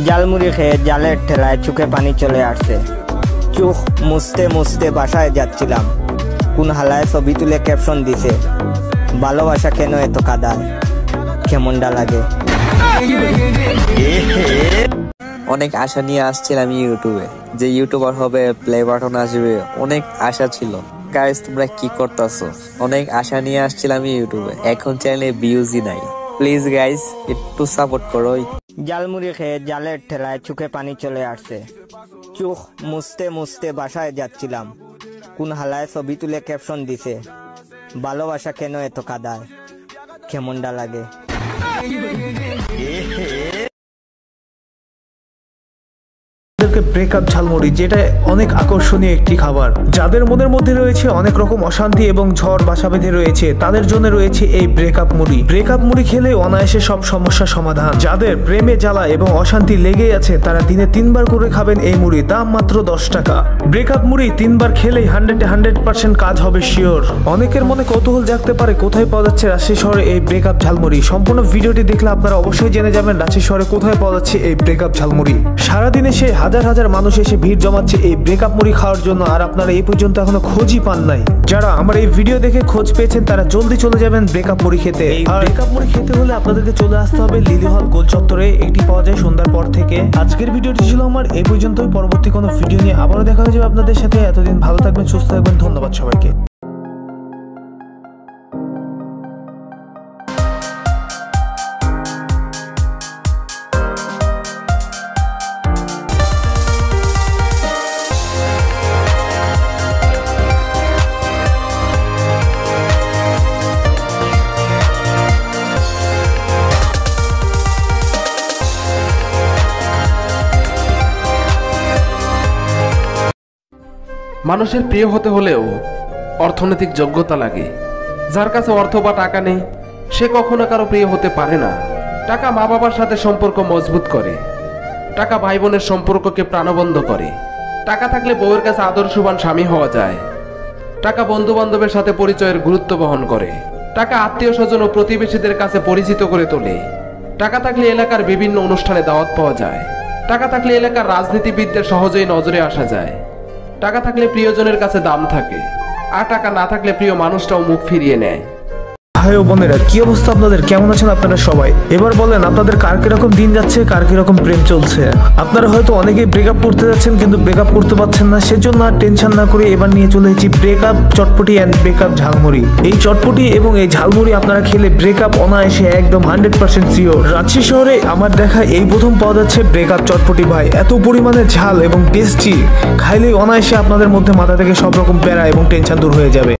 জালমুড়ি খেয়ে জালের ঠেলায় চোখে পানি চলে আসছে। চোখ মুছতে মুছতে বাসায় যাচ্ছিলাম, কোন হালায় ছবি তুলে ক্যাপশন দিছে, ভালোবাসা কেন এত কাদায়, কেমনটা লাগে। অনেক আশা নিয়ে আসছিলাম ইউটিউবে, যে ইউটিউবার হবে, প্লে বাটন আসবে, অনেক আশা ছিল। গাইস তোমরা কি করতেছো? অনেক আশা নিয়ে আসছিলাম ইউটিউবে, এখন চ্যানেলে ভিউজই নাই। প্লিজ গাইস একটু সাপোর্ট করো। জালমুড়ি খেয়ে জালের ঠেলায় চোখে পানি চলে আসছে। চোখ মুছতে মুছতে বাসায় যাচ্ছিলাম, কোন হালায় ছবি তুলে ক্যাপশন দিছে, ভালোবাসা কেন এত কাদায়, কেমনটা লাগে। ব্রেকআপ ঝালমুড়ি, যেটা অনেক আকর্ষণীয় একটি খাবার। যাদের মনের মধ্যে রয়েছে অনেক রকম অশান্তি এবং ঝড় বাসা বেঁধে রয়েছে, তাদের জন্য রয়েছে এই ব্রেকআপ মুড়ি। ব্রেকআপ মুড়ি খেলে অনায়াসে সব সমস্যার সমাধান। যাদের প্রেমে জ্বালা এবং অশান্তি লেগে আছে, তারা দিনে 3 বার করে খাবেন এই মুড়ি, দাম মাত্র 10 টাকা। ব্রেকআপ মুড়ি 3 বার খেলেই 100% কাজ হবে শিওর। অনেকের মনে কৌতূহল জাগতে পারে কোথায় পাওয়া যাচ্ছে রাজশাহী শহরে এই ব্রেকআপ ঝালমুড়ি। সম্পূর্ণ ভিডিওটি দেখলে আপনারা অবশ্যই জেনে যাবেন রাজশাহী শহরে কোথায় পাওয়া যাচ্ছে এই ব্রেকআপ ঝালমুড়ি। সারাদিনে সে হাজার হাজার মানুষ এসে ভিড় জমাচ্ছে এই ব্রেকআপ মুড়ি খাওয়ার জন্য, আর আপনারা এই পর্যন্ত এখনো খোঁজই পান নাই। যারা আমার এই ভিডিও দেখে খোঁজ পেয়েছেন, তারা জলদি চলে যাবেন ব্রেকআপ মুড়ি খেতে। আর ব্রেকআপ মুড়ি খেতে হলে আপনাদেরকে চলে আসতে হবে লিলি হল গোল চত্বরে। এটি পাওয়া যায় সন্ধ্যার পর থেকে। আজকের ভিডিওটি ছিল আমার এই পর্যন্তই। পরবর্তী কোনো ভিডিও নিয়ে আবারও দেখা হয়ে যাবে আপনাদের সাথে। এতদিন ভালো থাকবেন, সুস্থ থাকবেন। ধন্যবাদ সবাইকে। মানুষের প্রিয় হতে হলেও অর্থনৈতিক যোগ্যতা লাগে। যার কাছে অর্থ বা টাকা নেই, সে কখনো কারো প্রিয় হতে পারে না। টাকা মা বাবার সাথে সম্পর্ক মজবুত করে, টাকা ভাই বোনের সম্পর্ককে প্রাণবন্ধ করে। টাকা থাকলে বউয়ের কাছে আদর্শবান স্বামী হওয়া যায়। টাকা বন্ধু বান্ধবের সাথে পরিচয়ের গুরুত্ব বহন করে। টাকা আত্মীয় স্বজন ও প্রতিবেশীদের কাছে পরিচিত করে তোলে। টাকা থাকলে এলাকার বিভিন্ন অনুষ্ঠানে দাওয়াত পাওয়া যায়। টাকা থাকলে এলাকার রাজনীতিবিদদের সহজেই নজরে আসা যায়। টাকা থাকলে প্রিয়জনের কাছে দাম থাকে, আর টাকা না থাকলে প্রিয় মানুষটাও মুখ ফিরিয়ে নেয়। ভাই ও বোনেরা, কি অবস্থা আপনাদের? কেমন আছেন আপনারা সবাই? এবার বলেন আপনাদের কার কিরকম দিন যাচ্ছে, কার কিরকম প্রেম চলছে। আপনারা হয়তো অনেকেই ব্রেকআপ করতে যাচ্ছেন, কিন্তু ব্রেকআপ করতে পারছেন না। সেজন্য আর টেনশন না করে এবার নিয়ে চলে এসেছি breakup chotpoti and breakup jhalmuri. এই চটপটি এবং এই ঝালমুড়ি আপনারা খেলে ব্রেকআপ অনায়াসে একদম 100% শিওর। রাজশাহী শহরে আমার দেখা এই প্রথম পাওয়া যাচ্ছে ব্রেকআপ চটপটি। ভাই এত পরিমাণে ঝাল এবং টেস্টি, খাইলেই অনায়াসে আপনাদের মধ্যে মাথা থেকে সব রকম প্যারা এবং টেনশন দূর হয়ে যাবে।